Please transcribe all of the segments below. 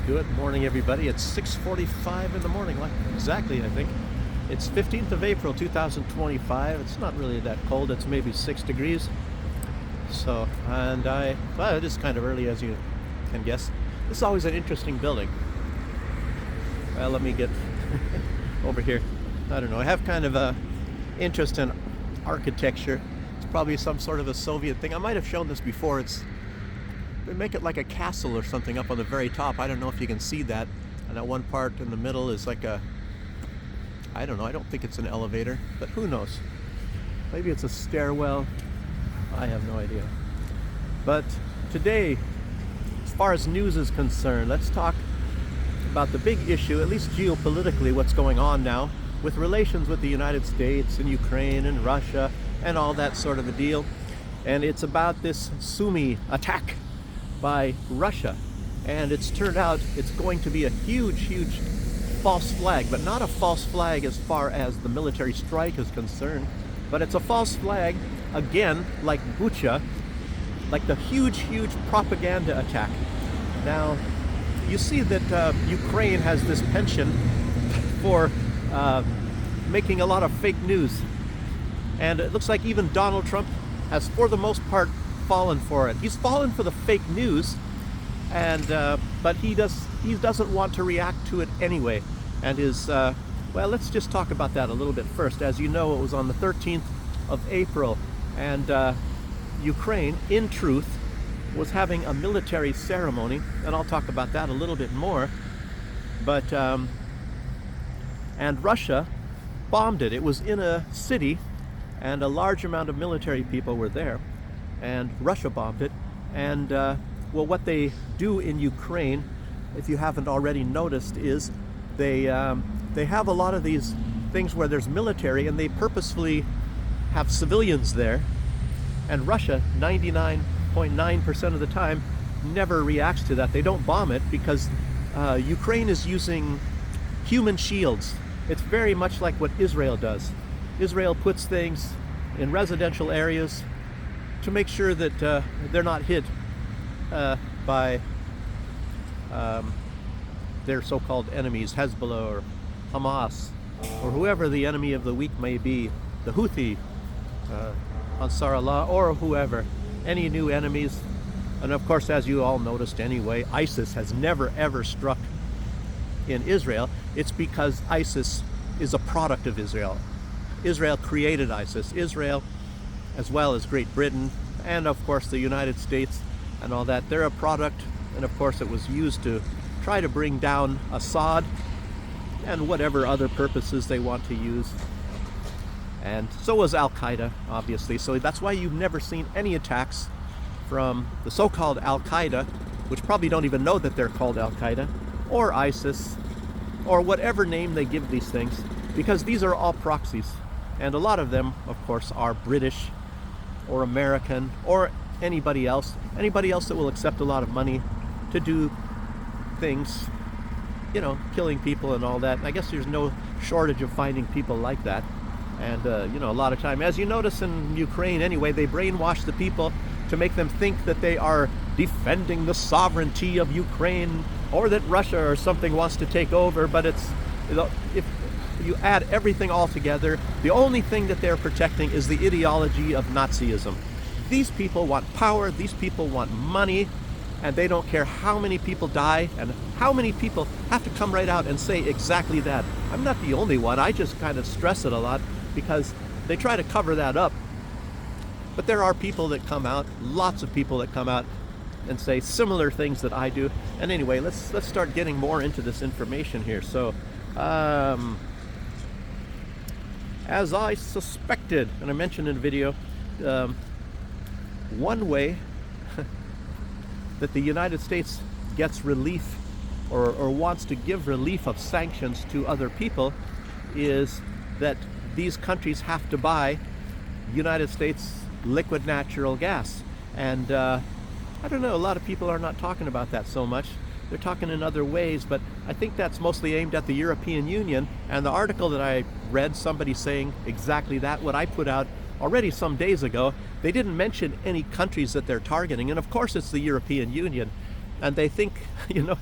Good morning, everybody. It's 6:45 in the morning, like exactly, I think. It's 15th of April, 2025. It's not really that cold. It's maybe 6 degrees. Well, it is kind of early, as you can guess. This is always an interesting building. Well, let me get over here. I don't know. I have kind of a interest in architecture. It's probably some sort of a Soviet thing. I might have shown this before. They make it like a castle or something up on the very top. I don't know if you can see that. And that one part in the middle is like I don't know, I don't think it's an elevator, but who knows? Maybe it's a stairwell. I have no idea. But today, as far as news is concerned, let's talk about the big issue, at least geopolitically, what's going on now with relations with the United States and Ukraine and Russia and all that sort of a deal. And it's about this Sumy attack by Russia, and it's turned out it's going to be a huge false flag, but not a false flag as far as the military strike is concerned, but it's a false flag again, like Bucha, like the huge propaganda attack. Now you see that Ukraine has this penchant for making a lot of fake news, and it looks like even Donald Trump has, for the most part, fallen for it. He's fallen for the fake news, and but he doesn't want to react to it anyway. And well, let's just talk about that a little bit first. As you know, it was on the 13th of April, and Ukraine, in truth, was having a military ceremony, and I'll talk about that a little bit more. But and Russia bombed it. It was in a city, and a large amount of military people were there, and Russia bombed it. And well, what they do in Ukraine, if you haven't already noticed, is they have a lot of these things where there's military, and they purposefully have civilians there. And Russia, 99.9% of the time, never reacts to that. They don't bomb it because Ukraine is using human shields. It's very much like what Israel does. Israel puts things in residential areas to make sure that they're not hit by their so-called enemies, Hezbollah or Hamas, or whoever the enemy of the week may be, the Houthi, Ansar Allah, or whoever, any new enemies. And of course, as you all noticed anyway, ISIS has never ever struck in Israel. It's because ISIS is a product of Israel. Israel created ISIS. Israel, as well as Great Britain, and of course the United States and all that, they're a product. And of course it was used to try to bring down Assad and whatever other purposes they want to use. And so was Al-Qaeda, obviously. So that's why you've never seen any attacks from the so-called Al-Qaeda, which probably don't even know that they're called Al-Qaeda, or ISIS, or whatever name they give these things, because these are all proxies. And a lot of them, of course, are British or American or anybody else that will accept a lot of money to do things, you know, killing people and all that. I guess there's no shortage of finding people like that. And, you know, a lot of time, as you notice in Ukraine anyway, they brainwash the people to make them think that they are defending the sovereignty of Ukraine, or that Russia or something wants to take over. But it's, you know, if you add everything all together, the only thing that they're protecting is the ideology of Nazism. These people want power, these people want money, and they don't care how many people die and how many people have to come right out and say exactly that. I'm not the only one. I just kind of stress it a lot because they try to cover that up. But there are people that come out, lots of people that come out and say similar things that I do. And anyway, let's start getting more into this information here. So, as I suspected, and I mentioned in the video, one way that the United States gets relief or wants to give relief of sanctions to other people is that these countries have to buy United States liquid natural gas. And I don't know, a lot of people are not talking about that so much. They're talking in other ways, but I think that's mostly aimed at the European Union. And the article that I read, somebody saying exactly that, what I put out already some days ago, they didn't mention any countries that they're targeting. And of course it's the European Union. And they think, you know,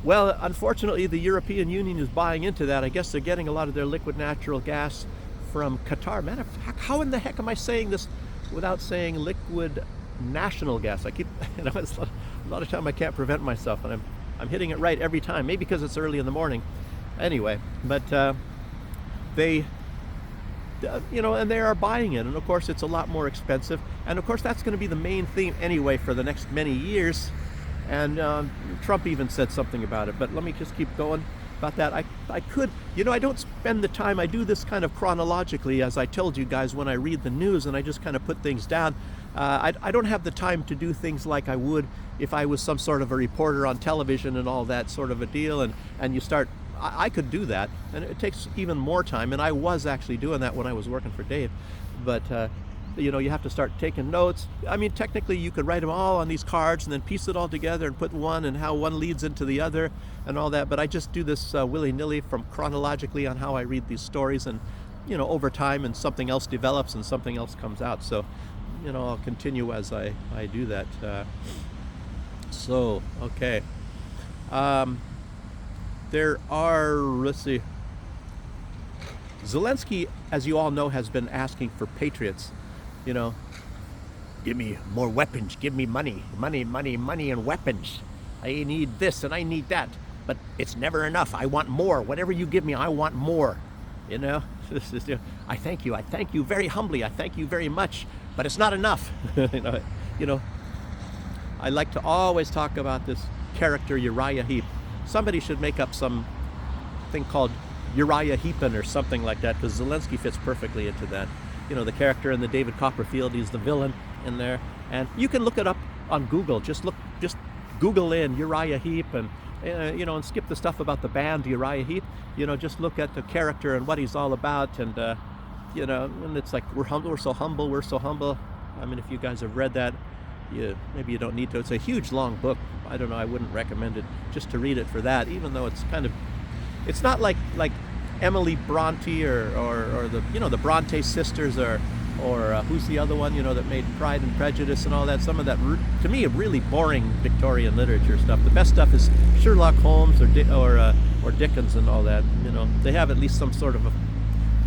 Well, unfortunately, the European Union is buying into that. I guess they're getting a lot of their liquid natural gas from Qatar. Matter of fact, how in the heck am I saying this without saying liquid national gas? I keep, it's a lot of time I can't prevent myself, and I'm hitting it right every time. Maybe because it's early in the morning. Anyway, but they, and they are buying it, and of course it's a lot more expensive, and of course that's going to be the main theme anyway for the next many years. And Trump even said something about it, but let me just keep going about that. I could, I don't spend the time. I do this kind of chronologically, as I told you guys, when I read the news, and I just kind of put things down. I don't have the time to do things like I would if I was some sort of a reporter on television and all that sort of a deal, and you start, I could do that, and it takes even more time, and I was actually doing that when I was working for Dave, but you have to start taking notes. I mean, technically you could write them all on these cards and then piece it all together and put one and how one leads into the other and all that, but I just do this willy-nilly from chronologically on how I read these stories, and over time, and something else develops and something else comes out, so I'll continue as I do that. So okay, there are, let's see, Zelensky, as you all know, has been asking for patriots. Give me more weapons, give me money, and weapons. I need this and I need that, but it's never enough. I want more. Whatever you give me, I want more. I thank you very humbly. I thank you very much, but it's not enough. I like to always talk about this character Uriah Heep. Somebody should make up some thing called Uriah Heepin or something like that, because Zelensky fits perfectly into that. The character in the David Copperfield, he's the villain in there, and you can look it up on Google. Just Google in Uriah Heep, and and skip the stuff about the band Uriah Heep. Just look at the character and what he's all about, and and it's like we're so humble. I mean, if you guys have read that, maybe you don't need to. It's a huge long book. I don't know. I wouldn't recommend it just to read it for that, even though it's not like Emily Bronte or the Bronte sisters or who's the other one that made Pride and Prejudice and all that. Some of that, to me, really boring Victorian literature stuff. The best stuff is Sherlock Holmes or Dickens and all that. They have at least some sort of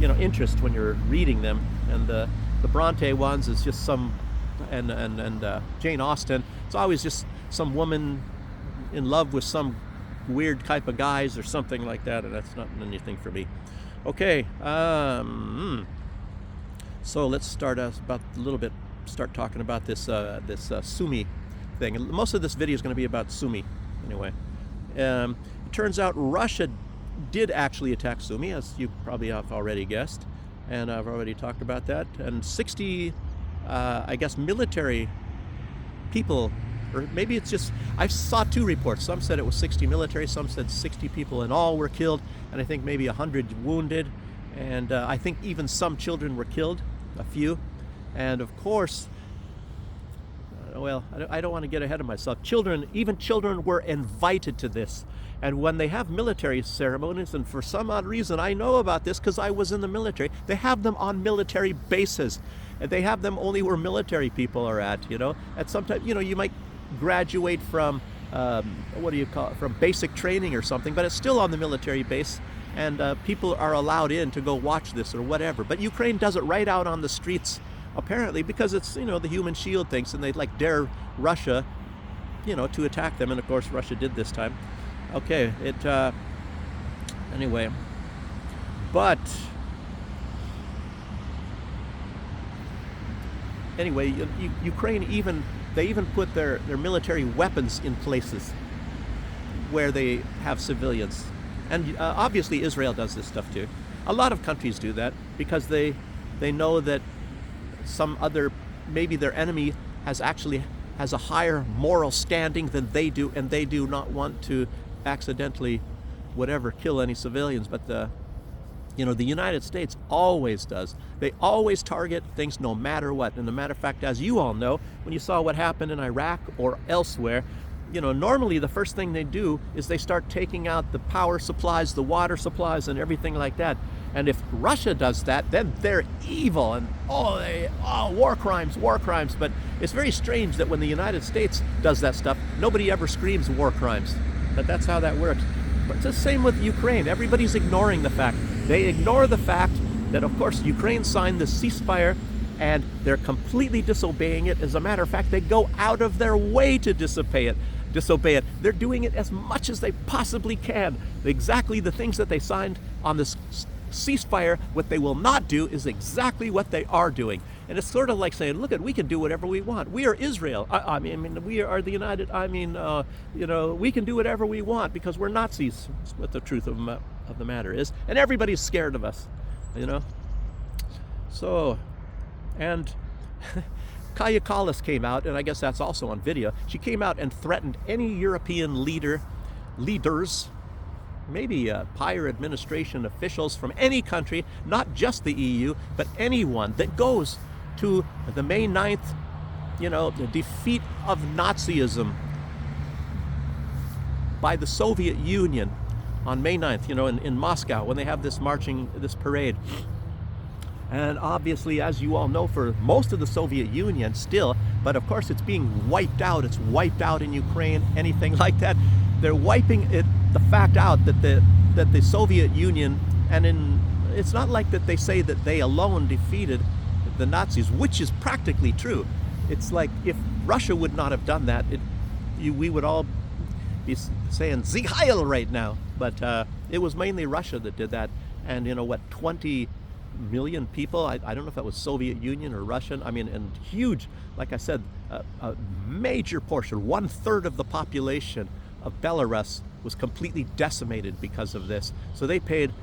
interest when you're reading them. And the Bronte ones is just some, and Jane Austen. It's always just some woman in love with some weird type of guys or something like that, and that's not anything for me. Okay, so let's start start talking about this Sumy thing. And most of this video is going to be about Sumy anyway. It turns out Russia did actually attack Sumy, as you probably have already guessed, and I've already talked about that. And 60 I guess military people, or maybe it's just, I saw two reports. Some said it was 60 military, some said 60 people in all were killed, and I think maybe 100 wounded, and I think even some children were killed, a few. And of course, well, I don't want to get ahead of myself. Even children were invited to this. And when they have military ceremonies, and for some odd reason, I know about this because I was in the military, they have them on military bases. And they have them only where military people are at, At sometimes, you might graduate from, from basic training or something, but it's still on the military base, and people are allowed in to go watch this or whatever. But Ukraine does it right out on the streets, apparently, because it's, the human shield things, and they dare Russia, to attack them, and of course Russia did this time. Okay, anyway, but anyway, Ukraine even put their military weapons in places where they have civilians. And obviously Israel does this stuff too. A lot of countries do that because they know that maybe their enemy has a higher moral standing than they do, and they do not want to accidentally kill any civilians. But the United States always does. They always target things no matter what. And a matter of fact, as you all know, when you saw what happened in Iraq or elsewhere, normally the first thing they do is they start taking out the power supplies, the water supplies, and everything like that. And if Russia does that, then they're evil and war crimes. But it's very strange that when the United States does that stuff, nobody ever screams war crimes. But that's how that works. But it's the same with Ukraine. Everybody's ignoring the fact. They ignore the fact that, of course, Ukraine signed the ceasefire, and they're completely disobeying it. As a matter of fact, they go out of their way to disobey it. They're doing it as much as they possibly can. Exactly the things that they signed on this ceasefire, what they will not do is exactly what they are doing. And it's sort of like saying, look, we can do whatever we want. We are Israel. I mean, we are the United. We can do whatever we want because we're Nazis. That's what the truth of the matter is. And everybody's scared of us, So, and Kaya Kallas came out, and I guess that's also on video. She came out and threatened any European leaders, maybe higher administration officials from any country, not just the EU, but anyone that goes to the May 9th, the defeat of Nazism by the Soviet Union on May 9th, in Moscow, when they have this parade. And obviously, as you all know, for most of the Soviet Union still, but of course it's being wiped out. It's wiped out in Ukraine, anything like that. They're wiping the fact out that the Soviet Union, it's not like that they say that they alone defeated the Nazis, which is practically true. It's like if Russia would not have done that, we would all be saying Sieg Heil right now. But it was mainly Russia that did that. And 20 million people, I don't know if that was Soviet Union or Russian, and huge, like I said, a major portion, 1/3 of the population of Belarus was completely decimated because of this. So they paid,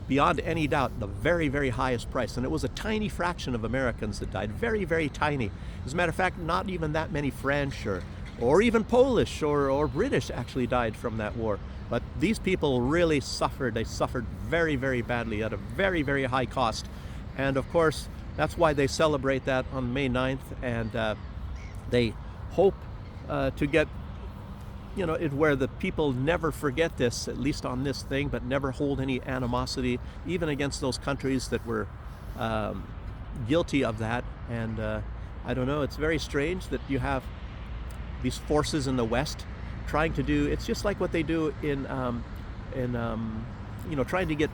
beyond any doubt, the very, very highest price. And it was a tiny fraction of Americans that died, very, very tiny. As a matter of fact, not even that many French or even Polish or British actually died from that war. But these people really suffered. They suffered very, very badly at a very, very high cost. And of course, that's why they celebrate that on May 9th. And they hope to get, where the people never forget this, at least on this thing, but never hold any animosity, even against those countries that were guilty of that. And I don't know, it's very strange that you have these forces in the West trying to do, it's just like what they do in trying to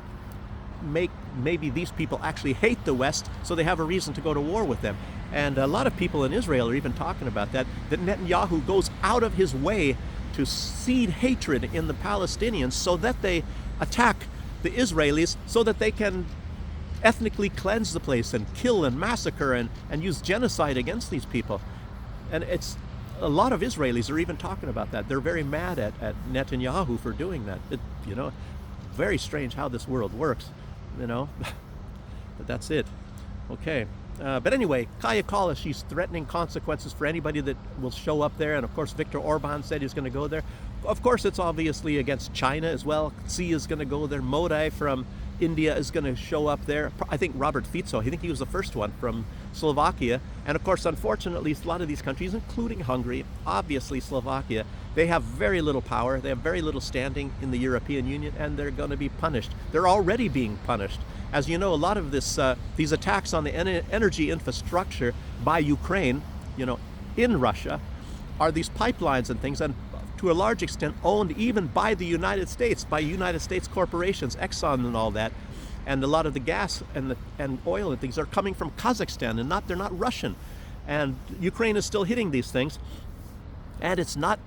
make maybe these people actually hate the West so they have a reason to go to war with them. And a lot of people in Israel are even talking about that Netanyahu goes out of his way to seed hatred in the Palestinians so that they attack the Israelis so that they can ethnically cleanse the place and kill and massacre and use genocide against these people. And it's a lot of Israelis are even talking about that. They're very mad at Netanyahu for doing that. Very strange how this world works, But that's it. Okay. But anyway, Kaya Kallas, she's threatening consequences for anybody that will show up there. And of course, Viktor Orban said he's going to go there. Of course, it's obviously against China as well. Xi is going to go there. Modi from India is going to show up there. I think Robert Fico, I think he was the first one from Slovakia. And of course, unfortunately, a lot of these countries, including Hungary, obviously Slovakia, they have very little power. They have very little standing in the European Union, and they're going to be punished. They're already being punished. As you know, a lot of these attacks on the energy infrastructure by Ukraine, in Russia, are these pipelines and things, and to a large extent owned even by the United States, by United States corporations, Exxon and all that. And a lot of the gas and oil and things are coming from Kazakhstan, and they're not Russian. And Ukraine is still hitting these things. And it's not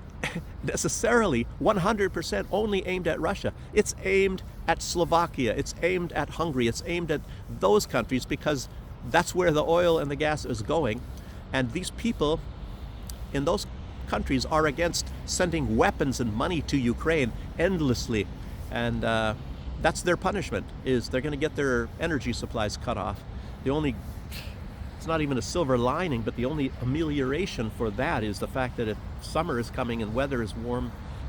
necessarily 100% only aimed at Russia. It's aimed at Slovakia. It's aimed at Hungary. It's aimed at those countries because that's where the oil and the gas is going. And these people in those countries are against sending weapons and money to Ukraine endlessly. And that's their punishment, is they're going to get their energy supplies cut off. It's not even a silver lining, but the only amelioration for that is the fact that if summer is coming and weather is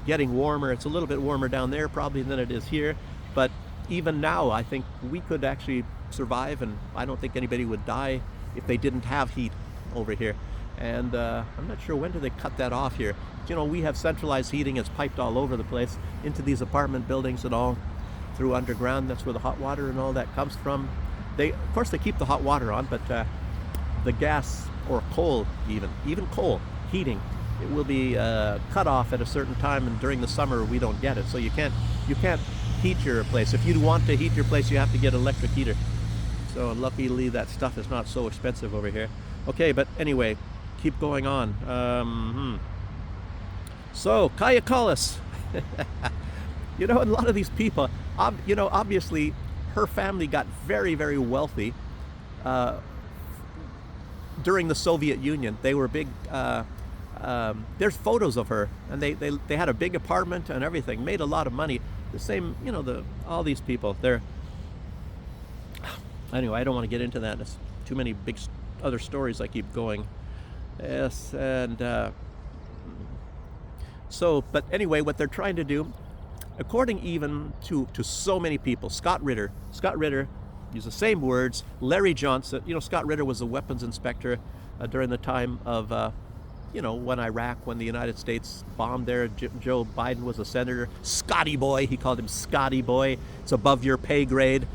getting warmer. It's a little bit warmer down there probably than it is here. But even now, I think we could actually survive, and I don't think anybody would die if they didn't have heat over here. And I'm not sure, when do they cut that off here? We have centralized heating. It's piped all over the place into these apartment buildings and all through underground. That's where the hot water and all that comes from. Of course, they keep the hot water on, but the gas or coal, even coal heating it will be cut off at a certain time, and during the summer we don't get it. So you can't heat your place. If you want to heat your place, you have to get an electric heater. So luckily that stuff is not so expensive over here. Okay, but anyway, keep going on. So Kayakalis, you know, a lot of these people, you know, obviously her family got very, very wealthy during the Soviet Union. They were big. There's photos of her, and they had a big apartment and everything. Made a lot of money. The same, you know, all these people. They're anyway. I don't want to get into that. There's too many big other stories. I keep going. Yes, and so. But anyway, what they're trying to do, according even to so many people, Scott Ritter use the same words. Larry Johnson, you know, Scott Ritter was a weapons inspector during the time of, you know, when the United States bombed there. Joe Biden was a senator. Scotty boy, he called him Scotty boy. It's above your pay grade.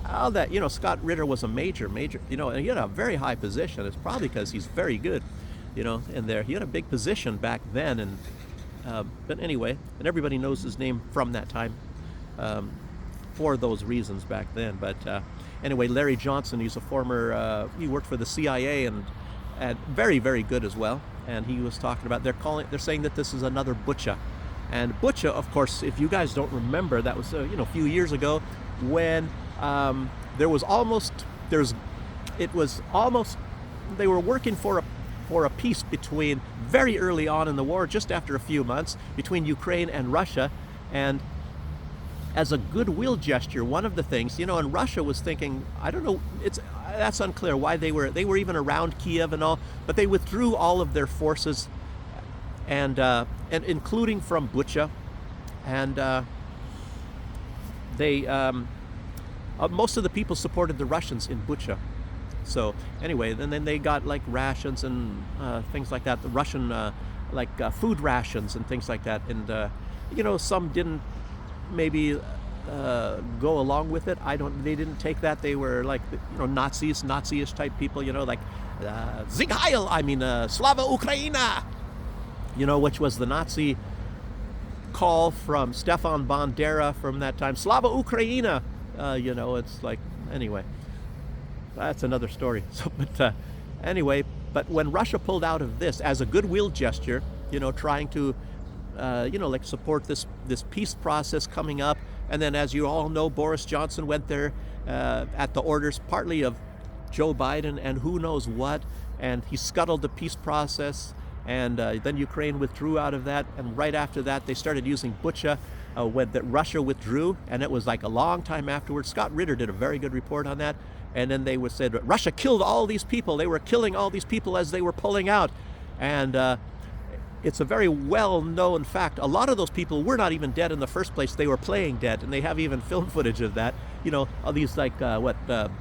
All that, you know, Scott Ritter was a major, you know, and he had a very high position. It's probably because he's very good, you know, in there. He had a big position back then, and but anyway, and everybody knows his name from that time for those reasons back then. But anyway, Larry Johnson, he's a former, he worked for the CIA and very, very good as well. And he was talking about, they're saying that this is another Bucha. And Bucha, of course, if you guys don't remember, that was you know, a few years ago when they were working for a peace between, very early on in the war, just after a few months, between Ukraine and Russia. And as a goodwill gesture, one of the things, you know, and Russia was thinking, I don't know, that's unclear why they were even around Kiev and all, but they withdrew all of their forces, and including from Bucha, and most of the people supported the Russians in Bucha. So anyway, and then they got like rations and things like that. The Russian food rations and things like that. And you know, some didn't maybe go along with it. They didn't take that. They were like, you know, Nazi-ish type people. You know, like Sieg Heil, Slava Ukraina. You know, which was the Nazi call from Stefan Bandera from that time. Slava Ukraina. You know, it's like, anyway. That's another story. So, but anyway, but when Russia pulled out of this as a goodwill gesture, you know, trying to, you know, like support this peace process coming up, and then as you all know, Boris Johnson went there at the orders partly of Joe Biden and who knows what, and he scuttled the peace process, and then Ukraine withdrew out of that, and right after that they started using Bucha. When Russia withdrew, and it was like a long time afterwards. Scott Ritter did a very good report on that. And then they said Russia killed all these people. They were killing all these people as they were pulling out. And it's a very well-known fact. A lot of those people were not even dead in the first place. They were playing dead, and they have even film footage of that. You know, all these like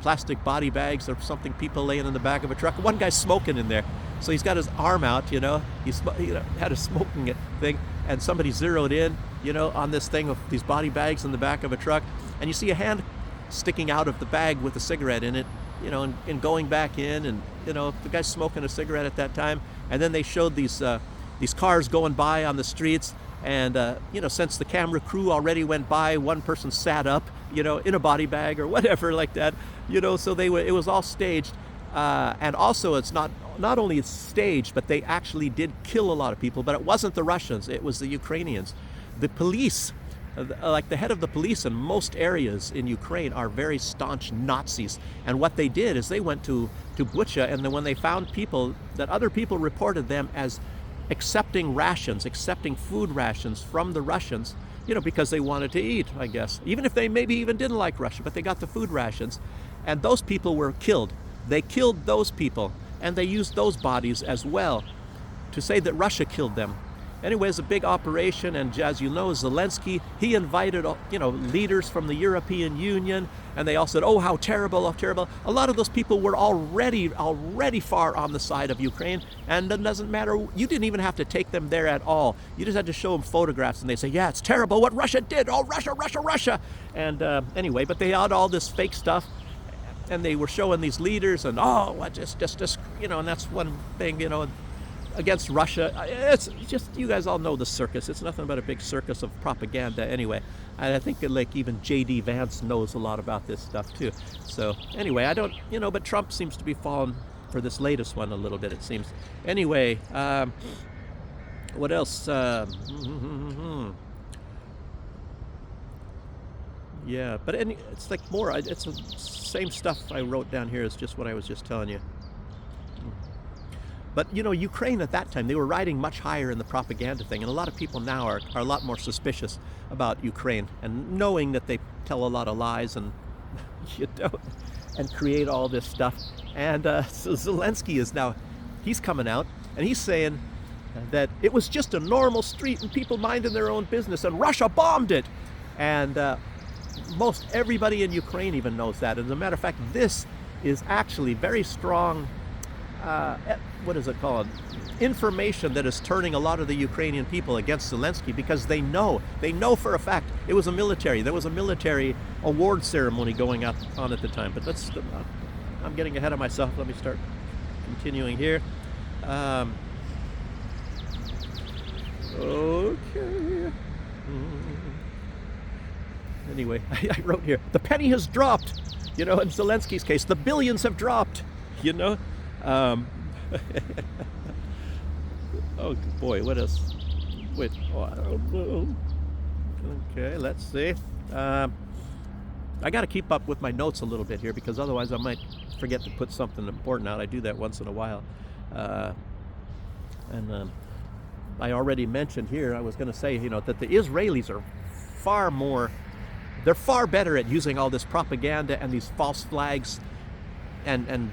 plastic body bags or something, people laying in the back of a truck. One guy's smoking in there, so he's got his arm out. You know, had a smoking thing, and somebody zeroed in, you know, on this thing of these body bags in the back of a truck, and you see a hand sticking out of the bag with a cigarette in it, you know, and going back in, and you know, the guy's smoking a cigarette at that time. And then they showed these cars going by on the streets, and you know, since the camera crew already went by, one person sat up, you know, in a body bag or whatever like that, you know. So it was all staged, and also it's not only it's staged, but they actually did kill a lot of people. But it wasn't the Russians; it was the Ukrainians. The police, like the head of the police in most areas in Ukraine, are very staunch Nazis. And what they did is they went to Bucha, and then when they found people that other people reported them as accepting food rations from the Russians, you know, because they wanted to eat, I guess, even if they maybe even didn't like Russia, but they got the food rations, and those people were killed. They killed those people, and they used those bodies as well to say that Russia killed them. Anyway, it's a big operation, and as you know, Zelensky, he invited, you know, leaders from the European Union, and they all said, oh, how terrible, how terrible. A lot of those people were already far on the side of Ukraine, and it doesn't matter. You didn't even have to take them there at all. You just had to show them photographs, and they say, yeah, it's terrible what Russia did. Oh, Russia, Russia, Russia. And anyway, but they had all this fake stuff, and they were showing these leaders, and oh, what just, you know, and that's one thing, you know. against Russia. It's just, you guys all know the circus. It's nothing but a big circus of propaganda anyway. And I think that, like, even J.D. Vance knows a lot about this stuff too. So anyway, I don't, but Trump seems to be falling for this latest one a little bit, it seems. Anyway, what else? Yeah, but it's like more, it's the same stuff I wrote down here as just what I was just telling you. But Ukraine at that time, they were riding much higher in the propaganda thing, and a lot of people now are a lot more suspicious about Ukraine, and knowing that they tell a lot of lies and and create all this stuff. And so Zelensky is now, he's coming out and he's saying that it was just a normal street and people minding their own business, and Russia bombed it. And most everybody in Ukraine even knows that. And as a matter of fact, this is actually very strong, what is it called? Information that is turning a lot of the Ukrainian people against Zelensky, because they know for a fact there was a military award ceremony going on at the time. But I'm getting ahead of myself. Let me start continuing here. Okay. Anyway, I wrote here, the penny has dropped. In Zelensky's case, the billions have dropped. Oh boy, what else? Wait, okay, let's see. I got to keep up with my notes a little bit here, because otherwise I might forget to put something important out. I do that once in a while. And I already mentioned here, I was going to say, that the Israelis are they're far better at using all this propaganda and these false flags and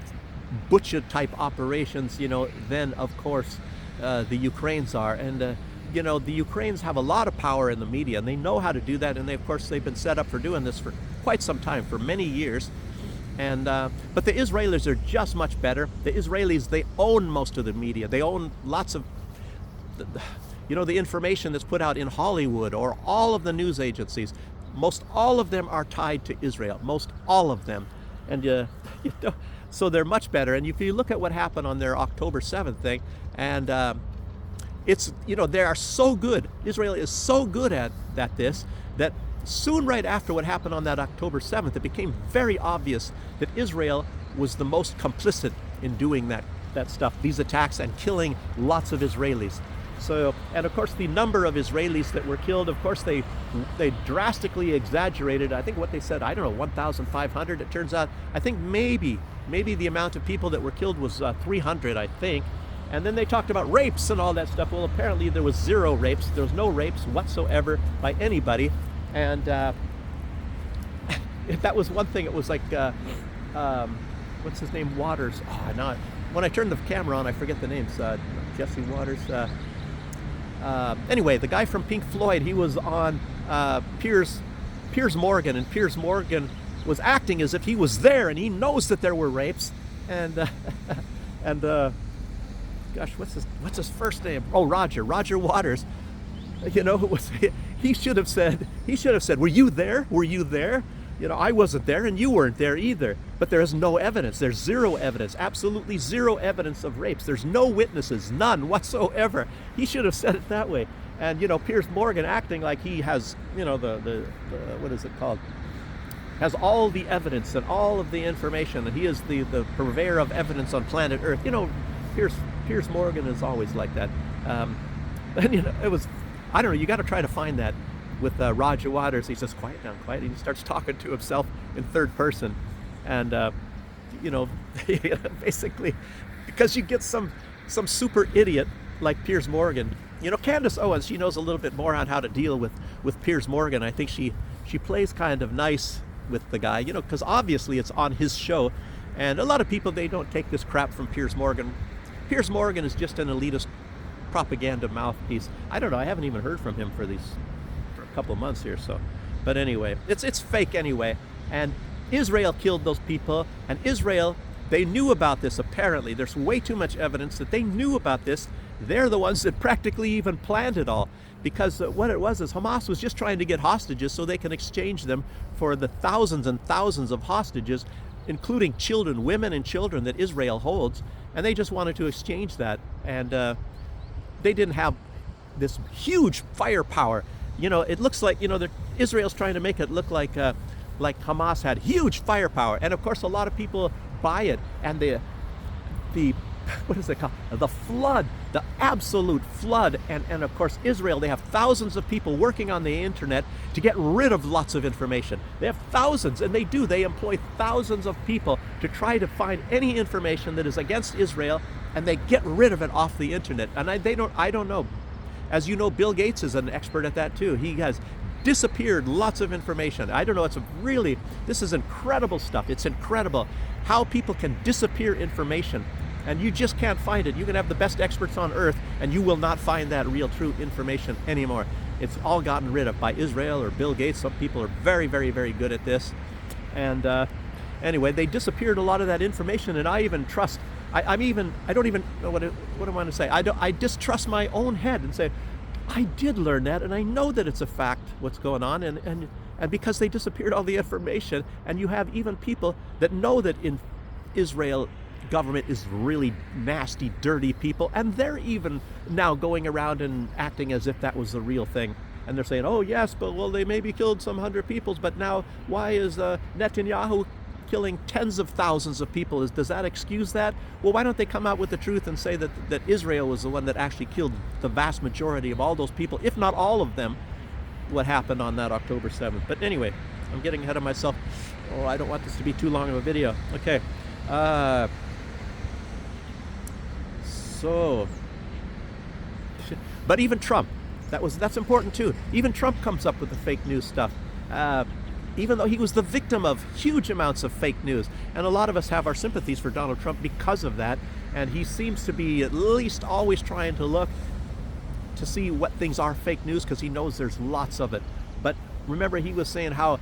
butcher type operations, than of course the Ukrainians are. And the Ukrainians have a lot of power in the media, and they know how to do that. And they've been set up for doing this for quite some time, for many years. And but the Israelis are just much better. The Israelis, they own most of the media. They own lots of the information that's put out in Hollywood or all of the news agencies. Most all of them are tied to Israel. Most all of them. And so they're much better. And if you look at what happened on their October 7th thing, and it's, they are so good. Israel is so good at this, that soon right after what happened on that October 7th, it became very obvious that Israel was the most complicit in doing that stuff, these attacks, and killing lots of Israelis. So, and of course the number of Israelis that were killed, of course they drastically exaggerated. I think what they said, 1,500. It turns out, I think maybe the amount of people that were killed was 300, I think. And then they talked about rapes and all that stuff. Well, apparently there was 0 rapes. There was no rapes whatsoever by anybody. And that was one thing. It was like, what's his name? Waters. When I turn the camera on, I forget the names. Jesse Waters. Anyway, the guy from Pink Floyd, he was on Piers Morgan, and Piers Morgan was acting as if he was there, and he knows that there were rapes. And gosh, what's his first name? Oh, Roger Waters. He should have said, were you there? Were you there? I wasn't there, and you weren't there either. But there is no evidence. There's 0 evidence, absolutely 0 evidence of rapes. There's no witnesses, none whatsoever. He should have said it that way. And Piers Morgan acting like he has, the what is it called? Has all the evidence and all of the information, and he is the purveyor of evidence on planet Earth. Piers Morgan is always like that. And it was, I don't know. You got to try to find that. With Roger Waters, he says, quiet down, quiet. And he starts talking to himself in third person. And, basically, because you get some super idiot like Piers Morgan. Candace Owens, she knows a little bit more on how to deal with Piers Morgan. I think she plays kind of nice with the guy, because obviously it's on his show. And a lot of people, they don't take this crap from Piers Morgan. Piers Morgan is just an elitist propaganda mouthpiece. I don't know. I haven't even heard from him for a couple of months here. So, but anyway, it's fake anyway. And Israel killed those people, and Israel, they knew about this. Apparently there's way too much evidence that they knew about this. They're the ones that practically even planned it all, because what it was is Hamas was just trying to get hostages so they can exchange them for the thousands and thousands of hostages, including children, women and children, that Israel holds. And they just wanted to exchange that. And they didn't have this huge firepower. You know, it looks like, you know, Israel's trying to make it look like Hamas had huge firepower, and of course a lot of people buy it. And the what is it called? The flood, the absolute flood. And of course Israel, they have thousands of people working on the internet to get rid of lots of information. They have thousands, and they employ thousands of people to try to find any information that is against Israel, and they get rid of it off the internet. And I don't know. As you know, Bill Gates is an expert at that too. He has disappeared lots of information. I don't know, this is incredible stuff. It's incredible how people can disappear information, and you just can't find it. You can have the best experts on earth, and you will not find that real, true information anymore. It's all gotten rid of by Israel or Bill Gates. Some people are very, very, very good at this. And anyway, they disappeared a lot of that information, and I even trust, I don't even know what I want to say. I distrust my own head and say, I did learn that, and I know that it's a fact what's going on, and because they disappeared all the information, and you have even people that know that in Israel government is really nasty, dirty people, and they're even now going around and acting as if that was the real thing. And they're saying, oh yes, but well, they maybe killed some 100 people, but now why is Netanyahu killing tens of thousands of people? Does that excuse that? Well, why don't they come out with the truth and say that Israel was the one that actually killed the vast majority of all those people, if not all of them, what happened on that October 7th. But anyway, I'm getting ahead of myself. Oh, I don't want this to be too long of a video. Okay. But even Trump, that's important too. Even Trump comes up with the fake news stuff. Even though he was the victim of huge amounts of fake news. And a lot of us have our sympathies for Donald Trump because of that. And he seems to be at least always trying to look to see what things are fake news, because he knows there's lots of it. But remember, he was saying how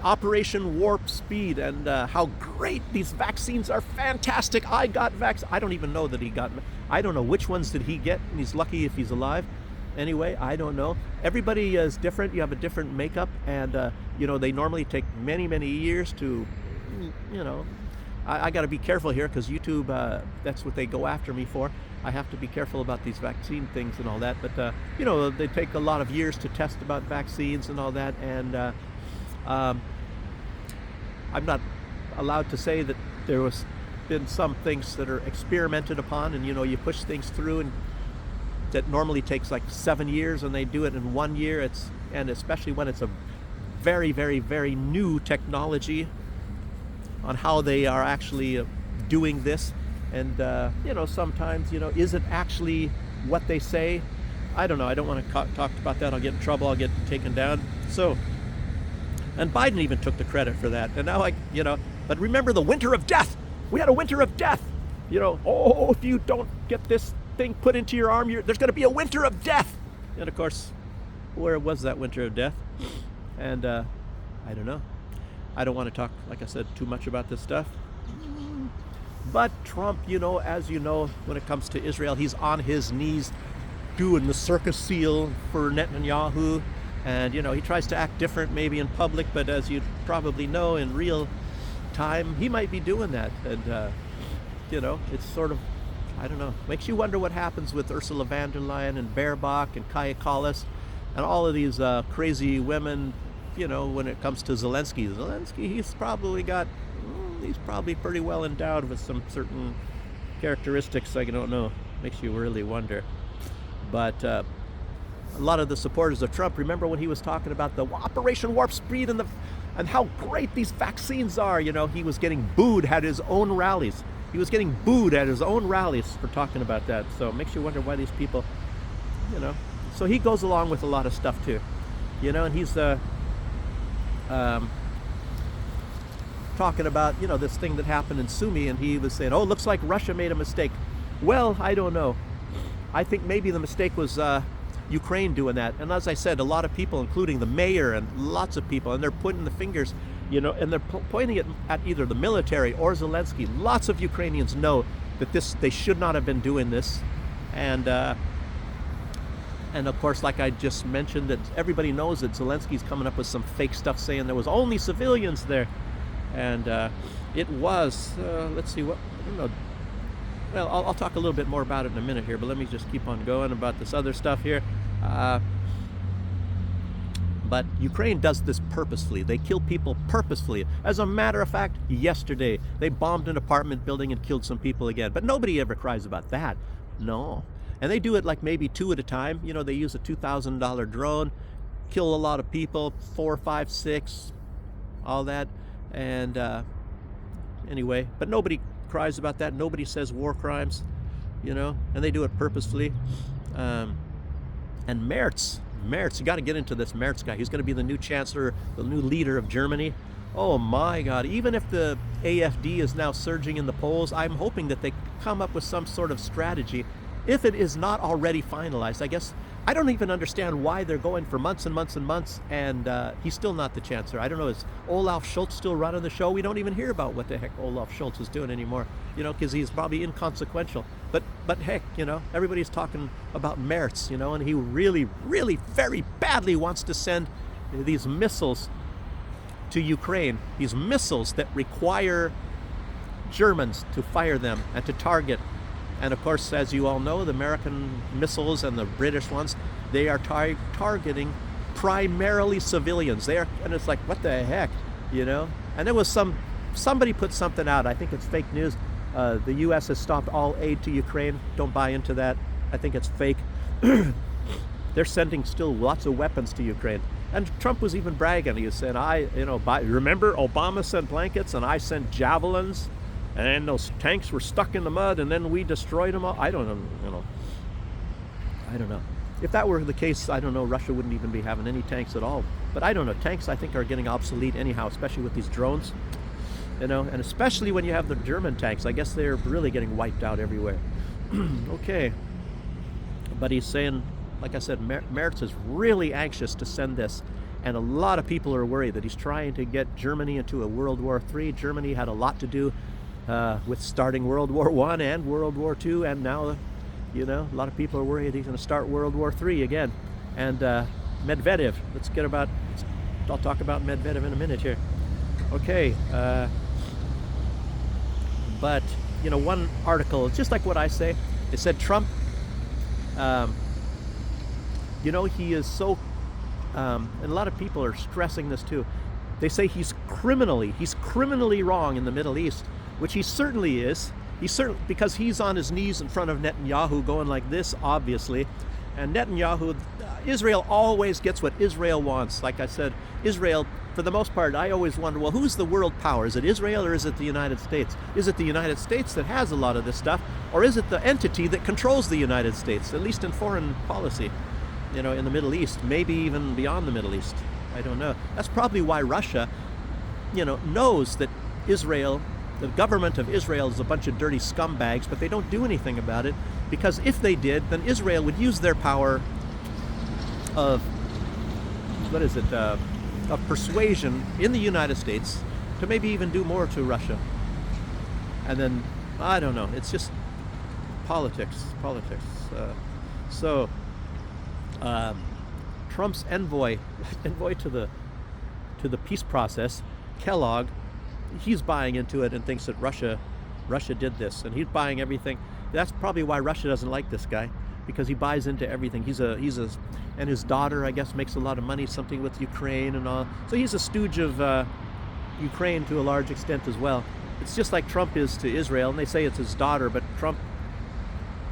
Operation Warp Speed and how great these vaccines are, fantastic. I got vaccines. I don't even know that he got. I don't know which ones did he get, and he's lucky if he's alive. Anyway, I don't know. Everybody is different. You have a different makeup, and you know, they normally take many, many years to, you know, I got to be careful here because YouTube, that's what they go after me for. I have to be careful about these vaccine things and all that. But you know, they take a lot of years to test about vaccines and all that, and I'm not allowed to say that there was been some things that are experimented upon, and you know, you push things through, and that normally takes like 7 years, and they do it in 1 year. And especially when it's a very, very, very new technology on how they are actually doing this. And you know, sometimes, you know, is it actually what they say? I don't know. I don't want to talk about that. I'll get in trouble. I'll get taken down. So, and Biden even took the credit for that. And now, you know, but remember the winter of death. We had a winter of death. You know, oh, if you don't get this thing put into your arm, there's going to be a winter of death. And of course, where was that winter of death? And I don't know. I don't want to talk, like I said, too much about this stuff. But Trump, you know, as you know, when it comes to Israel, he's on his knees doing the circus seal for Netanyahu. And, you know, he tries to act different maybe in public, but as you probably know, in real time, he might be doing that. And, you know, it's sort of, I don't know, makes you wonder what happens with Ursula von der Leyen and Baerbock and Kaya Kallas and all of these crazy women, you know, when it comes to Zelensky. Zelensky, he's probably pretty well endowed with some certain characteristics. I don't know, makes you really wonder. But a lot of the supporters of Trump, remember when he was talking about the Operation Warp Speed and how great these vaccines are, you know, he was getting booed at his own rallies. He was getting booed at his own rallies for talking about that. So it makes you wonder why these people, you know. So he goes along with a lot of stuff too, you know, and he's talking about, you know, this thing that happened in Sumy, and he was saying, oh, looks like Russia made a mistake. Well, I don't know. I think maybe the mistake was Ukraine doing that. And as I said, a lot of people, including the mayor and lots of people, and they're pointing the fingers, you know, and they're pointing it at either the military or Zelensky. Lots of Ukrainians know that they should not have been doing this. And of course, like I just mentioned, that everybody knows that Zelensky's coming up with some fake stuff saying there was only civilians there. And it was, let's see, what, I don't know, well, I'll talk a little bit more about it in a minute here, but let me just keep on going about this other stuff here. Uh, But Ukraine does this purposefully. They kill people purposefully. As a matter of fact, yesterday they bombed an apartment building and killed some people again. But nobody ever cries about that. No. And they do it like maybe 2 at a time. You know, they use a $2,000 drone, kill a lot of people, 4, 5, 6, all that. And anyway, but nobody cries about that. Nobody says war crimes, you know, and they do it purposefully. And Merz, you got to get into this Merz guy. He's going to be the new chancellor, the new leader of Germany. Oh my God. Even if the AfD is now surging in the polls, I'm hoping that they come up with some sort of strategy. If it is not already finalized, I guess, I don't even understand why they're going for months and months and months, and he's still not the chancellor. I don't know, is Olaf Scholz still running the show? We don't even hear about what the heck Olaf Scholz is doing anymore, you know, because he's probably inconsequential. But heck, you know, everybody's talking about Merz, you know, and he really, really very badly wants to send these missiles to Ukraine, these missiles that require Germans to fire them and to target. And of course, as you all know, the American missiles and the British ones, they are targeting primarily civilians. And it's like, what the heck, you know? And there was somebody put something out. I think it's fake news. The U.S. has stopped all aid to Ukraine. Don't buy into that. I think it's fake. They're sending still lots of weapons to Ukraine. And Trump was even bragging. He was saying, remember Obama sent blankets and I sent javelins, and those tanks were stuck in the mud, and then we destroyed them all. I don't know. I don't know. If that were the case, I don't know, Russia wouldn't even be having any tanks at all. But I don't know. Tanks, I think, are getting obsolete anyhow, especially with these drones. You know, and especially when you have the German tanks. I guess they're really getting wiped out everywhere. Okay. But he's saying, like I said, Merz is really anxious to send this. And a lot of people are worried that he's trying to get Germany into a World War III. Germany had a lot to do with starting World War I and World War II. And now, you know, a lot of people are worried he's going to start World War III again. And Medvedev, I'll talk about Medvedev in a minute here. Okay. But, you know, one article, it's just like what I say. It said Trump, you know, he is so, and a lot of people are stressing this too. They say he's criminally wrong in the Middle East, which he certainly is. Because he's on his knees in front of Netanyahu going like this, obviously. And Netanyahu, Israel always gets what Israel wants. Like I said, Israel, for the most part, I always wonder, well, who's the world power? Is it Israel or is it the United States? Is it the United States that has a lot of this stuff? Or is it the entity that controls the United States, at least in foreign policy, you know, in the Middle East, maybe even beyond the Middle East? I don't know. That's probably why Russia, you know, knows that Israel, the government of Israel, is a bunch of dirty scumbags, but they don't do anything about it, because if they did, then Israel would use their power of, of persuasion in the United States to maybe even do more to Russia. And then, I don't know, it's just politics. Trump's envoy to the peace process, Kellogg, he's buying into it and thinks that Russia did this, and he's buying everything. That's probably why Russia doesn't like this guy, because he buys into everything. And his daughter, I guess, makes a lot of money, something with Ukraine and all. So he's a stooge of Ukraine to a large extent as well. It's just like Trump is to Israel, and they say it's his daughter, but Trump,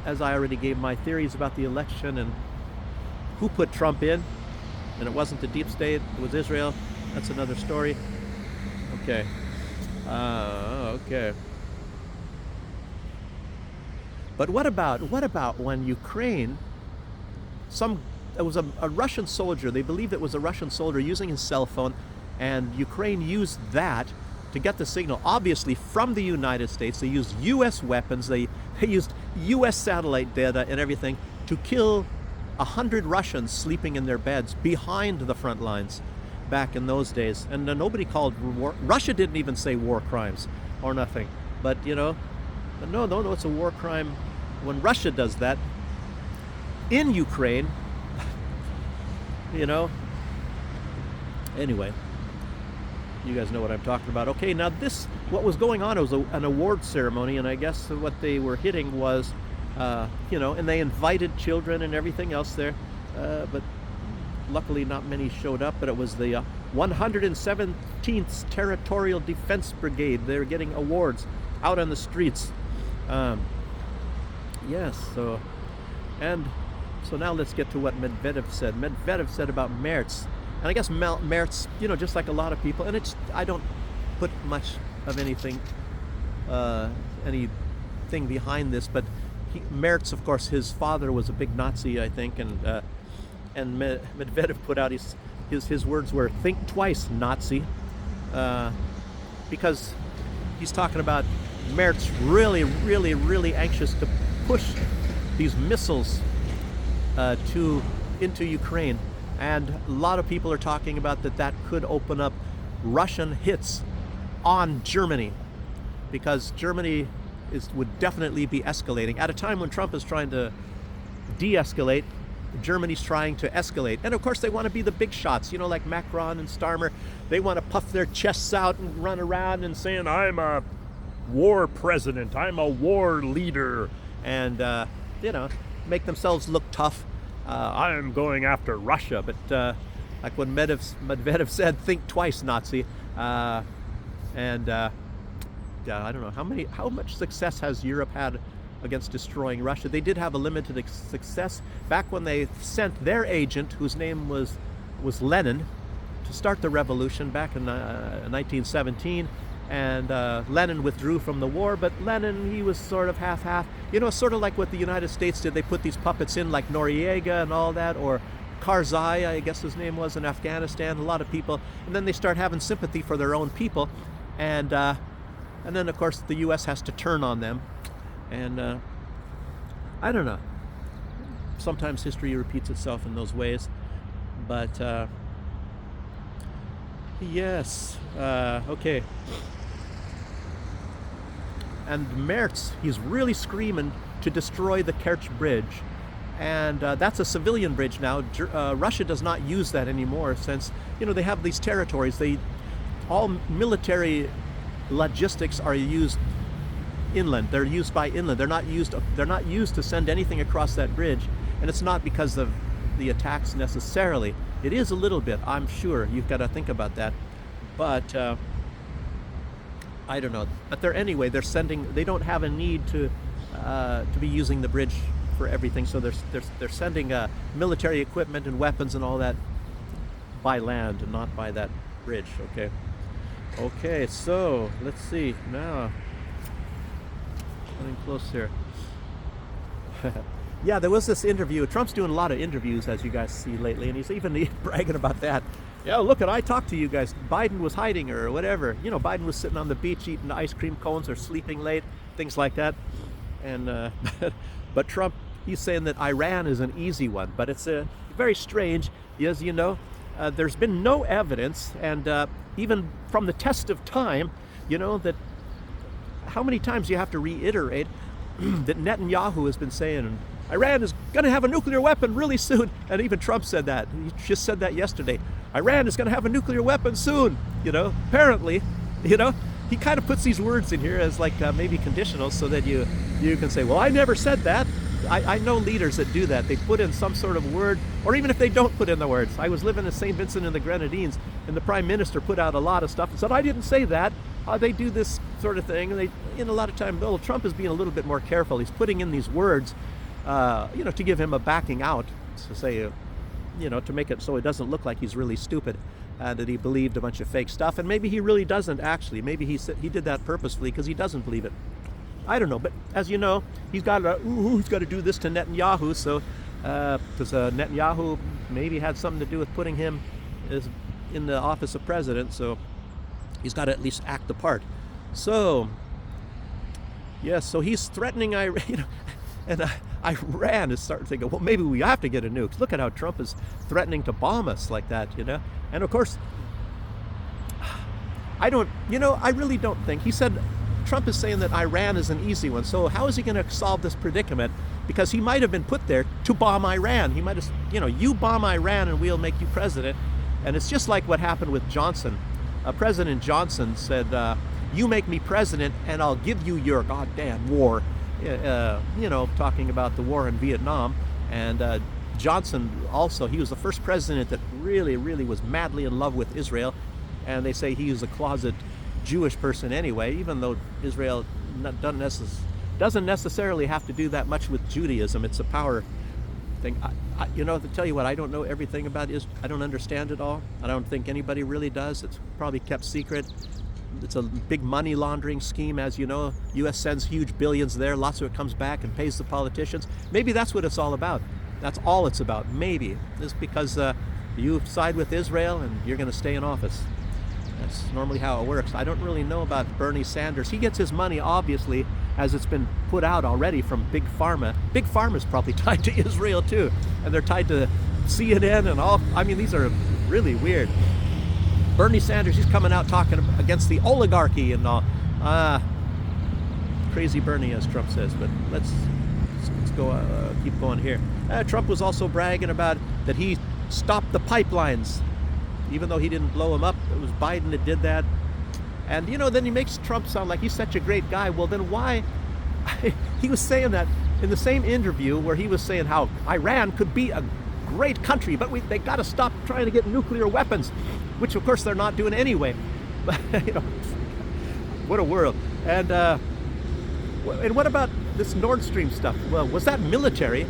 as I already gave my theories about the election and who put Trump in, and it wasn't the deep state, it was Israel. That's another story. Okay. Okay. But what about when Ukraine, it was a Russian soldier, they believe it was a Russian soldier using his cell phone, and Ukraine used that to get the signal, obviously from the United States. They used U.S. weapons, they used U.S. satellite data and everything to kill 100 Russians sleeping in their beds behind the front lines back in those days. And nobody called war. Russia didn't even say war crimes or nothing. But, you know, no, it's a war crime when Russia does that in Ukraine. You know, anyway. You guys know what I'm talking about. Okay, now what was going on was an award ceremony, and I guess what they were hitting was, and they invited children and everything else there, but luckily not many showed up. But it was the 117th Territorial Defense Brigade. They were getting awards out on the streets. Yes, so now let's get to what Medvedev said. Medvedev said about Merz. And I guess Merz, just like a lot of people, and I don't put much of anything behind this, but Merz, of course, his father was a big Nazi, I think, and Medvedev put out his words were "think twice, Nazi," because he's talking about Merz really, really, really anxious to push these missiles into Ukraine. And a lot of people are talking about that could open up Russian hits on Germany, because Germany would definitely be escalating. At a time when Trump is trying to de-escalate, Germany's trying to escalate. And of course they want to be the big shots, like Macron and Starmer. They want to puff their chests out and run around and saying, I'm a war president, I'm a war leader, and, make themselves look tough. I'm going after Russia, but like when Medvedev said, think twice, Nazi. I don't know how much success has Europe had against destroying Russia. They did have a limited success back when they sent their agent, whose name was Lenin, to start the revolution back in 1917. And Lenin withdrew from the war, but Lenin, he was sort of half-half. Sort of like what the United States did. They put these puppets in, like Noriega and all that, or Karzai, I guess his name was, in Afghanistan, a lot of people. And then they start having sympathy for their own people. And then, of course, the U.S. has to turn on them. And I don't know. Sometimes history repeats itself in those ways. But, yes, okay. And Merz, he's really screaming to destroy the Kerch Bridge. And that's a civilian bridge now. Russia does not use that anymore since, they have these territories. All military logistics are used inland. They're used by inland. They're not used to send anything across that bridge. And it's not because of the attacks necessarily. It is a little bit, I'm sure. You've got to think about that. But I don't know. But they're sending. They don't have a need to be using the bridge for everything. So they're sending military equipment and weapons and all that by land and not by that bridge. Okay. Okay. So let's see now. Getting close here. Yeah, there was this interview. Trump's doing a lot of interviews, as you guys see lately, and he's even bragging about that. Yeah, look, I talked to you guys. Biden was hiding or whatever. Biden was sitting on the beach eating ice cream cones or sleeping late, things like that. And but Trump, he's saying that Iran is an easy one, but it's very strange. As you know, there's been no evidence, and even from the test of time, that how many times you have to reiterate that Netanyahu has been saying Iran is going to have a nuclear weapon really soon. And even Trump said that. He just said that yesterday. Iran is going to have a nuclear weapon soon. Apparently, he kind of puts these words in here as like maybe conditional so that you can say, well, I never said that. I know leaders that do that. They put in some sort of word, or even if they don't put in the words. I was living in St. Vincent and the Grenadines, and the Prime Minister put out a lot of stuff and said, I didn't say that. They do this sort of thing. And a lot of time, Trump is being a little bit more careful. He's putting in these words, to give him a backing out, to say, to make it so it doesn't look like he's really stupid, that he believed a bunch of fake stuff. And maybe he really doesn't actually. Maybe he did that purposefully because he doesn't believe it. I don't know, but as you know, he's got to do this to Netanyahu. So, because Netanyahu maybe had something to do with putting him in the office of president. So he's got to at least act the part. So, yes, so he's threatening Iran, and Iran is starting to think, well, maybe we have to get a nuke. Look at how Trump is threatening to bomb us like that, And of course, I really don't think, he said, Trump is saying that Iran is an easy one. So how is he going to solve this predicament? Because he might have been put there to bomb Iran. He might have, you bomb Iran and we'll make you president. And it's just like what happened with Johnson. President Johnson said, you make me president and I'll give you your goddamn war. Talking about the war in Vietnam. And Johnson also, he was the first president that really, really was madly in love with Israel. And they say he was a closet Jewish person anyway, even though Israel doesn't necessarily have to do that much with Judaism. It's a power thing. To tell you what, I don't know everything about Israel. I don't understand it all. I don't think anybody really does. It's probably kept secret. It's a big money laundering scheme, as you know. U.S. sends huge billions there. Lots of it comes back and pays the politicians. Maybe that's what it's all about. That's all it's about. Maybe. It's because you side with Israel and you're going to stay in office. That's normally how it works. I don't really know about Bernie Sanders. He gets his money, obviously, as it's been put out already, from Big Pharma. Big Pharma's probably tied to Israel, too. And they're tied to CNN and all. I mean, these are really weird. Bernie Sanders, he's coming out talking against the oligarchy and all. Crazy Bernie, as Trump says. But let's go, keep going here. Trump was also bragging about that he stopped the pipelines, even though he didn't blow them up. It was Biden that did that. And, then he makes Trump sound like he's such a great guy. Well, then why? He was saying that in the same interview where he was saying how Iran could be a great country, but they got to stop trying to get nuclear weapons, which of course they're not doing anyway. But what a world. And what about this Nord Stream stuff? Well, was that military?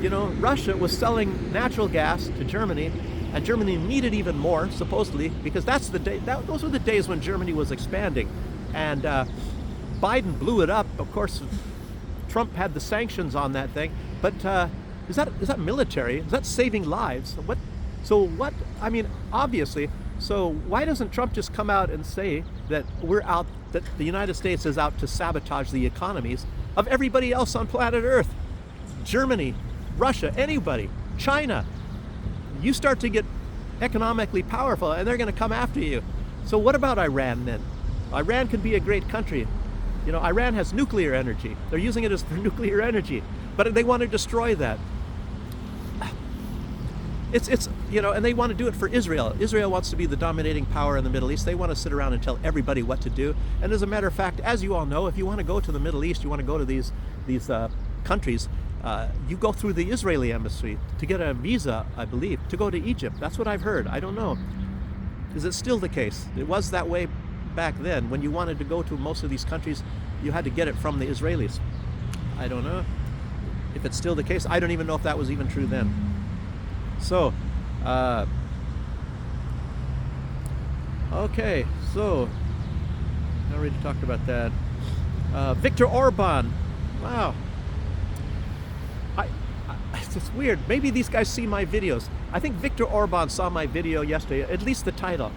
Russia was selling natural gas to Germany, and Germany needed even more, supposedly, because that's the day. Those were the days when Germany was expanding, and Biden blew it up. Of course, Trump had the sanctions on that thing, but is that military? Is that saving lives? What? So what? I mean, obviously. So why doesn't Trump just come out and say that that the United States is out to sabotage the economies of everybody else on planet Earth? Germany, Russia, anybody, China. You start to get economically powerful and they're going to come after you. So what about Iran then? Iran could be a great country. Iran has nuclear energy. They're using it for nuclear energy, but they want to destroy that. And they want to do it for Israel. Israel wants to be the dominating power in the Middle East. They want to sit around and tell everybody what to do. And as a matter of fact, as you all know, if you want to go to the Middle East, you want to go to these countries, you go through the Israeli embassy to get a visa, I believe, to go to Egypt. That's what I've heard. I don't know. Is it still the case? It was that way back then. When you wanted to go to most of these countries, you had to get it from the Israelis. I don't know if it's still the case. I don't even know if that was even true then. So, okay, so I already talked about that. Viktor Orban, wow. It's weird. Maybe these guys see my videos. I think Viktor Orban saw my video yesterday, at least the title.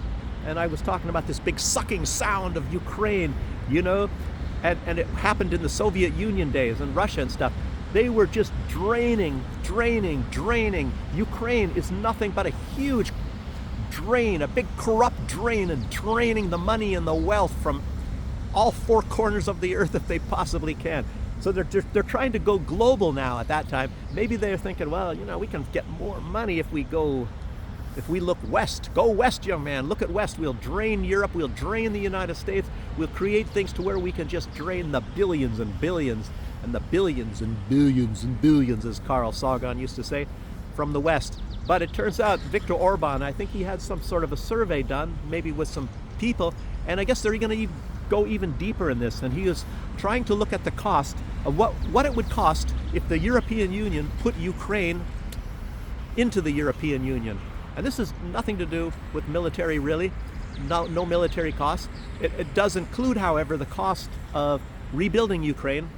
And I was talking about this big sucking sound of Ukraine, and it happened in the Soviet Union days and Russia and stuff. They were just draining. Ukraine is nothing but a huge drain, a big corrupt drain, and draining the money and the wealth from all four corners of the earth if they possibly can. So they're trying to go global now at that time. Maybe they're thinking, well, we can get more money if we look west. Go west, young man. Look at west. We'll drain Europe. We'll drain the United States. We'll create things to where we can just drain the billions and billions and the billions and billions and billions, as Carl Sagan used to say, from the west. But it turns out Viktor Orban, I think he had some sort of a survey done, maybe with some people, and I guess they're going to go even deeper in this. And he was trying to look at the cost of what it would cost if the European Union put Ukraine into the European Union. And this has nothing to do with military, really. No military costs. It does include, however, the cost of rebuilding Ukraine.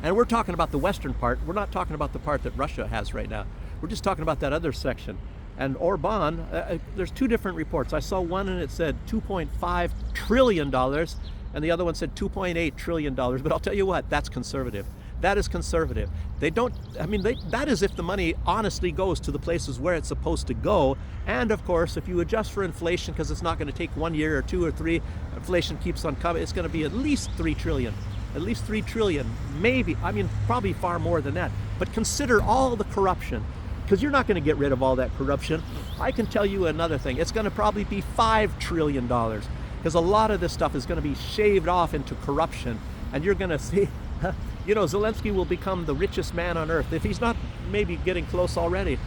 And we're talking about the western part. We're not talking about the part that Russia has right now. We're just talking about that other section. And Orban, there's two different reports. I saw one and it said $2.5 trillion, and the other one said $2.8 trillion. But I'll tell you what, that's conservative. That is conservative. That is if the money honestly goes to the places where it's supposed to go. And of course, if you adjust for inflation, because it's not going to take 1 year or 2 or 3, inflation keeps on coming, it's going to be at least 3 trillion. At least 3 trillion, maybe, probably far more than that. But consider all the corruption, because you're not going to get rid of all that corruption I can tell you another thing. It's going to probably be $5 trillion, because a lot of this stuff is going to be shaved off into corruption, and you're going to see, you know, Zelensky will become the richest man on earth if he's not maybe getting close already.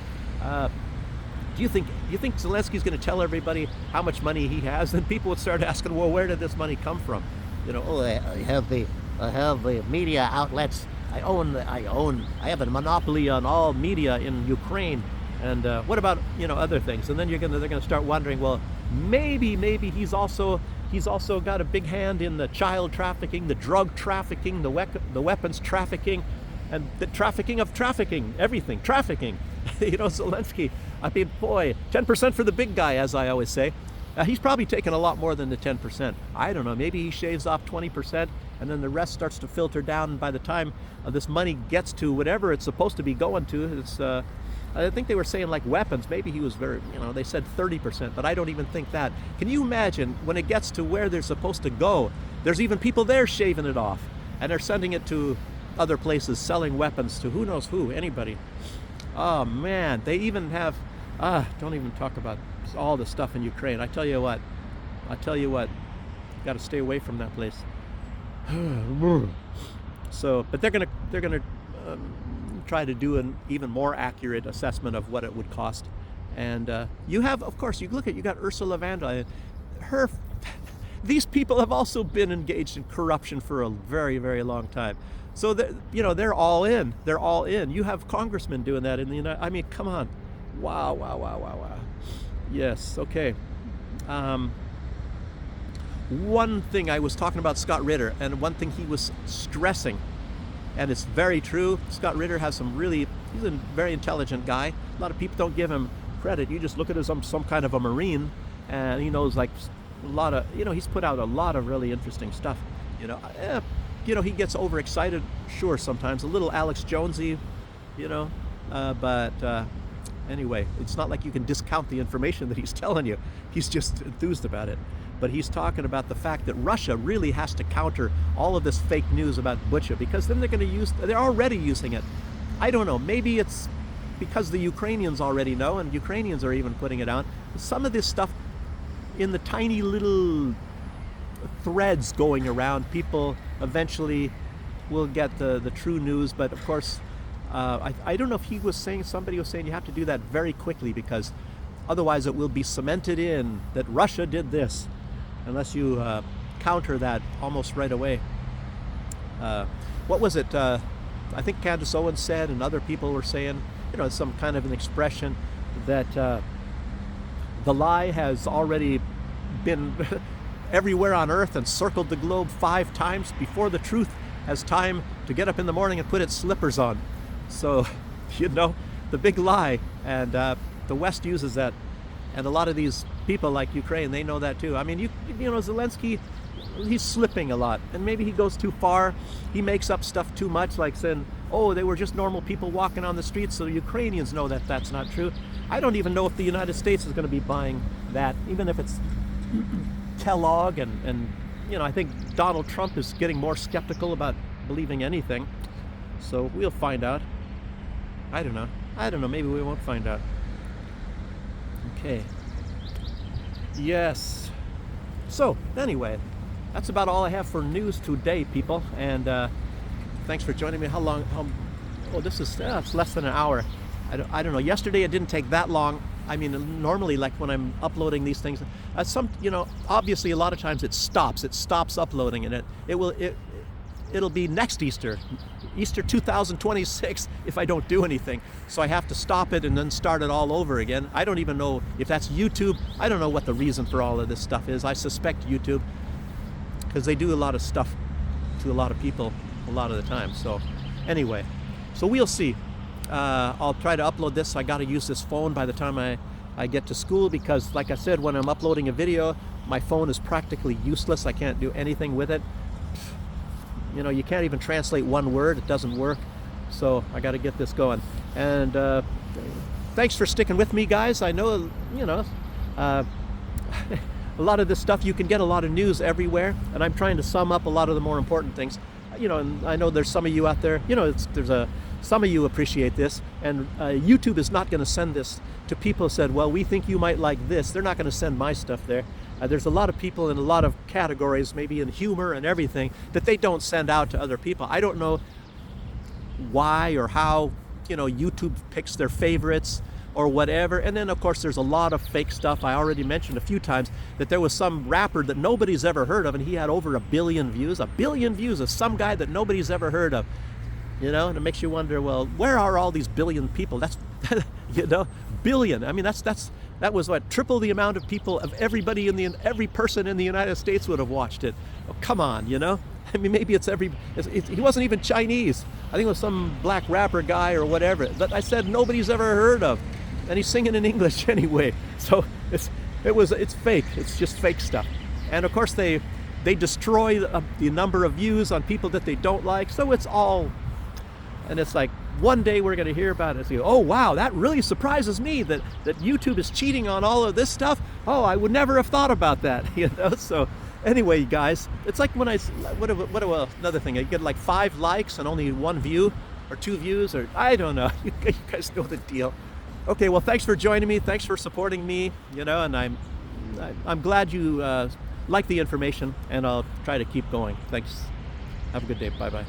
Do you think Zelensky's going to tell everybody how much money he has? And people would start asking, well, where did this money come from? You know, oh, I have the media outlets. I have a monopoly on all media in Ukraine. And what about, you know, other things? And then they're gonna start wondering, well, maybe he's also got a big hand in the child trafficking, the drug trafficking, the weapons trafficking, and the trafficking of trafficking, everything, trafficking. You know, Zelensky, I mean, boy, 10% for the big guy, as I always say. He's probably taken a lot more than the 10%. I don't know, maybe he shaves off 20%, and then the rest starts to filter down, and by the time this money gets to whatever it's supposed to be going to, it's, I think they were saying like weapons, maybe he was very, you know, they said 30%, but I don't even think that. Can you imagine when it gets to where they're supposed to go, there's even people there shaving it off, and they're sending it to other places, selling weapons to who knows who, anybody. Oh man, they even have, don't even talk about all the stuff in Ukraine. I tell you what, got to stay away from that place. So, but they're gonna try to do an even more accurate assessment of what it would cost. And you have, of course, you got Ursula von der Leyen. These people have also been engaged in corruption for a very, very long time. So you know, they're all in. They're all in. You have congressmen doing that in the United. I mean, come on. Wow. Yes. Okay. One thing I was talking about Scott Ritter, and one thing he was stressing, and it's very true. Scott Ritter has he's a very intelligent guy. A lot of people don't give him credit. You just look at him as some kind of a Marine, and he knows like a lot of, you know, he's put out a lot of really interesting stuff. You know, he gets overexcited, sure, sometimes, a little Alex Jonesy, you know, but anyway, it's not like you can discount the information that he's telling you. He's just enthused about it. But he's talking about the fact that Russia really has to counter all of this fake news about Bucha, because then they're already using it. I don't know, maybe it's because the Ukrainians already know, and Ukrainians are even putting it out. Some of this stuff in the tiny little threads going around, people eventually will get the true news. But of course, I don't know if somebody was saying you have to do that very quickly, because otherwise it will be cemented in that Russia did this, unless you counter that almost right away. What was it? I think Candace Owens said, and other people were saying, you know, some kind of an expression that the lie has already been everywhere on Earth and circled the globe 5 times before the truth has time to get up in the morning and put its slippers on. So, you know, the big lie, and the West uses that, and a lot of these people like Ukraine, they know that too. I mean, you know, Zelensky, he's slipping a lot, and maybe he goes too far. He makes up stuff too much, like saying, oh, they were just normal people walking on the streets, so Ukrainians know that that's not true. I don't even know if the United States is going to be buying that, even if it's Kellogg, and you know, I think Donald Trump is getting more skeptical about believing anything. So we'll find out. I don't know, maybe we won't find out. Okay. Yes. So anyway, that's about all I have for news today, people. And thanks for joining me. How long? Oh, this is it's less than an hour. I don't know. Yesterday it didn't take that long. I mean, normally, like when I'm uploading these things, you know, obviously a lot of times it stops uploading, and it'll be next Easter 2026, if I don't do anything. So I have to stop it and then start it all over again. I don't even know if that's YouTube. I don't know what the reason for all of this stuff is. I suspect YouTube, because they do a lot of stuff to a lot of people a lot of the time. So anyway, so we'll see. I'll try to upload this. I got to use this phone by the time I get to school, because like I said, when I'm uploading a video, my phone is practically useless. I can't do anything with it. You know, you can't even translate one word. It doesn't work. So I got to get this going. And thanks for sticking with me, guys. I know, you know, a lot of this stuff, you can get a lot of news everywhere, and I'm trying to sum up a lot of the more important things. you know, and I know there's some of you out there, you know, some of you appreciate this, and YouTube is not going to send this to people who said, well, we think you might like this. They're not going to send my stuff there. There's a lot of people in a lot of categories, maybe in humor and everything, that they don't send out to other people. I don't know why or how, you know, YouTube picks their favorites or whatever. And then of course there's a lot of fake stuff. I already mentioned a few times that there was some rapper that nobody's ever heard of, and he had over 1 billion views. 1 billion views of some guy that nobody's ever heard of. You know, and it makes you wonder, well, where are all these billion people? That's, you know, billion. I mean, that was what, triple the amount of people of everybody every person in the United States would have watched it. Oh, come on, you know. I mean, maybe he wasn't even Chinese. I think it was some black rapper guy or whatever that I said nobody's ever heard of, and he's singing in English anyway. So it's fake. It's just fake stuff. And of course they destroy the number of views on people that they don't like. So it's all. And it's like, one day we're going to hear about it and say, oh wow, that really surprises me that YouTube is cheating on all of this stuff. Oh, I would never have thought about that, you know. So anyway, guys, it's like when another thing, I get like 5 likes and only 1 view or 2 views, or I don't know. You guys know the deal. Okay, well, thanks for joining me. Thanks for supporting me, you know, and I'm glad you like the information, and I'll try to keep going. Thanks. Have a good day. Bye-bye.